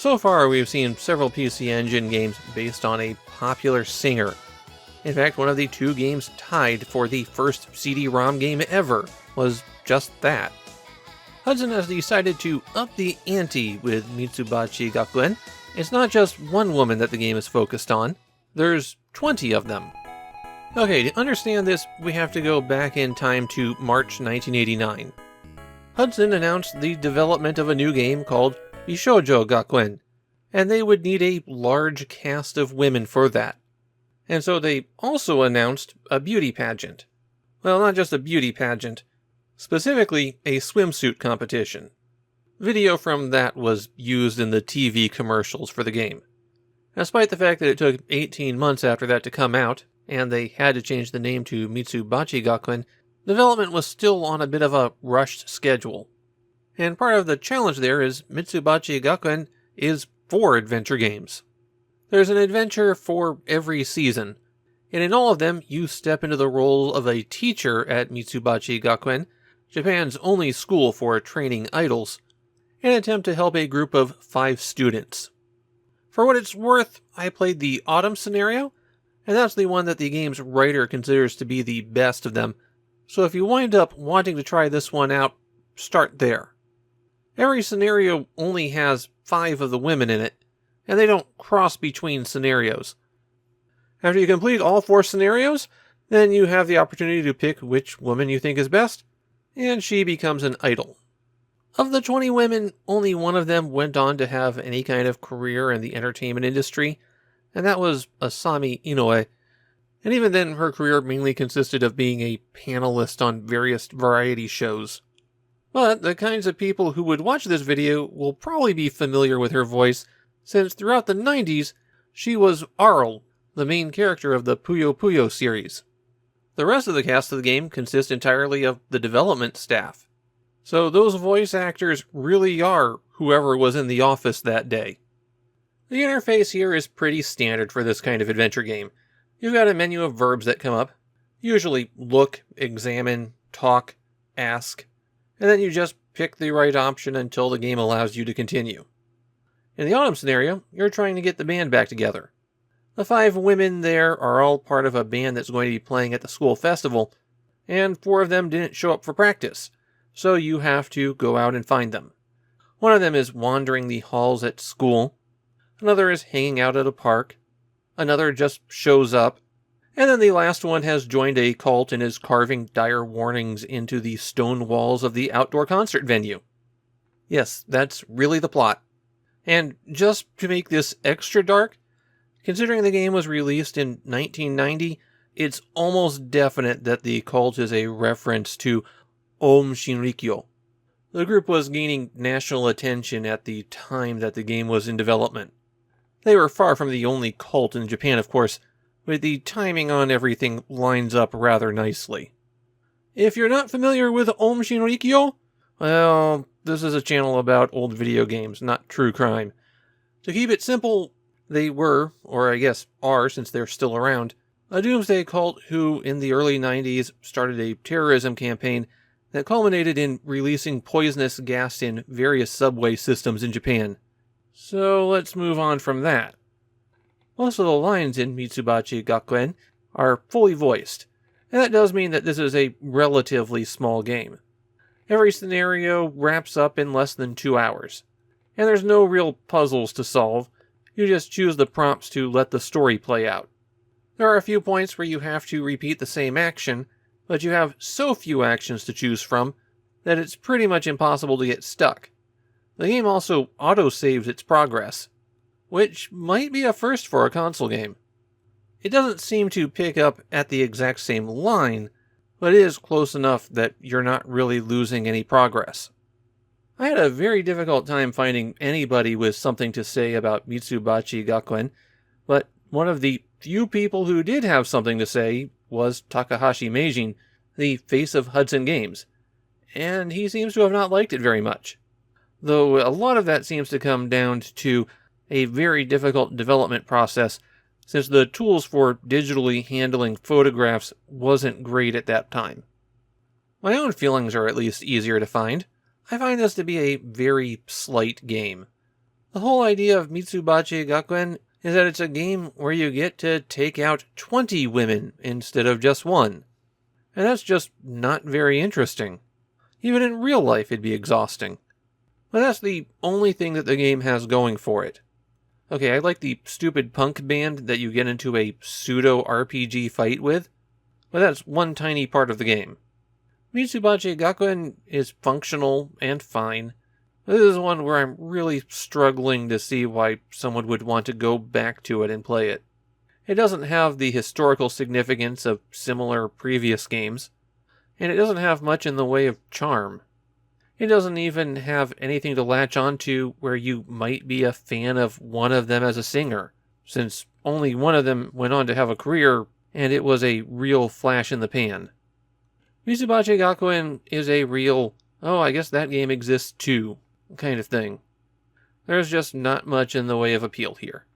So far, we've seen several PC Engine games based on a popular singer. In fact, one of the 2 games tied for the first CD-ROM game ever was just that. Hudson has decided to up the ante with Mitsubachi Gakuen. It's not just one woman that the game is focused on, there's 20 of them. Okay, to understand this, we have to go back in time to March 1989. Hudson announced the development of a new game called Bishoujo Gakuen, and they would need a large cast of women for that. And so they also announced a beauty pageant. Well, not just a beauty pageant, specifically a swimsuit competition. Video from that was used in the TV commercials for the game. Despite the fact that it took 18 months after that to come out, and they had to change the name to Mitsubachi Gakuen, development was still on a bit of a rushed schedule. And part of the challenge there is Mitsubachi Gakuen is 4 adventure games. There's an adventure for every season, and in all of them you step into the role of a teacher at Mitsubachi Gakuen, Japan's only school for training idols, and attempt to help a group of 5 students. For what it's worth, I played the autumn scenario, and that's the one that the game's writer considers to be the best of them, so if you wind up wanting to try this one out, start there. Every scenario only has 5 of the women in it, and they don't cross between scenarios. After you complete all 4 scenarios, then you have the opportunity to pick which woman you think is best, and she becomes an idol. Of the 20 women, only one of them went on to have any kind of career in the entertainment industry, and that was Asami Inoue. And even then, her career mainly consisted of being a panelist on various variety shows. But the kinds of people who would watch this video will probably be familiar with her voice, since throughout the 90s, she was Arl, the main character of the Puyo Puyo series. The rest of the cast of the game consists entirely of the development staff. So those voice actors really are whoever was in the office that day. The interface here is pretty standard for this kind of adventure game. You've got a menu of verbs that come up, usually look, examine, talk, ask, and then you just pick the right option until the game allows you to continue. In the autumn scenario, you're trying to get the band back together. The 5 women there are all part of a band that's going to be playing at the school festival, and 4 of them didn't show up for practice, so you have to go out and find them. One of them is wandering the halls at school, another is hanging out at a park, another just shows up, and then the last one has joined a cult and is carving dire warnings into the stone walls of the outdoor concert venue. Yes, that's really the plot. And just to make this extra dark, considering the game was released in 1990, it's almost definite that the cult is a reference to Om Shinrikyo. The group was gaining national attention at the time that the game was in development. They were far from the only cult in Japan, of course, but the timing on everything lines up rather nicely. If you're not familiar with Om Shinrikyo, well, this is a channel about old video games, not true crime. To keep it simple, they were, or I guess are since they're still around, a doomsday cult who, in the early 90s, started a terrorism campaign that culminated in releasing poisonous gas in various subway systems in Japan. So let's move on from that. Most of the lines in Mitsubachi Gakuen are fully voiced, and that does mean that this is a relatively small game. Every scenario wraps up in less than 2 hours, and there's no real puzzles to solve. You just choose the prompts to let the story play out. There are a few points where you have to repeat the same action, but you have so few actions to choose from that it's pretty much impossible to get stuck. The game also auto-saves its progress, which might be a first for a console game. It doesn't seem to pick up at the exact same line, but it is close enough that you're not really losing any progress. I had a very difficult time finding anybody with something to say about Mitsubachi Gakuen, but one of the few people who did have something to say was Takahashi Meijin, the face of Hudson Games, and he seems to have not liked it very much. Though a lot of that seems to come down to a very difficult development process, since the tools for digitally handling photographs wasn't great at that time. My own feelings are at least easier to find. I find this to be a very slight game. The whole idea of Mitsubachi Gakuen is that it's a game where you get to take out 20 women instead of just one. And that's just not very interesting. Even in real life, it'd be exhausting. But that's the only thing that the game has going for it. Okay, I like the stupid punk band that you get into a pseudo-RPG fight with, but that's one tiny part of the game. Mitsubachi Gakuen is functional and fine. This is one where I'm really struggling to see why someone would want to go back to it and play it. It doesn't have the historical significance of similar previous games, and it doesn't have much in the way of charm. It doesn't even have anything to latch onto where you might be a fan of one of them as a singer, since only one of them went on to have a career, and it was a real flash in the pan. Mitsubachi Gakuen is a real, oh, I guess that game exists too, kind of thing. There's just not much in the way of appeal here.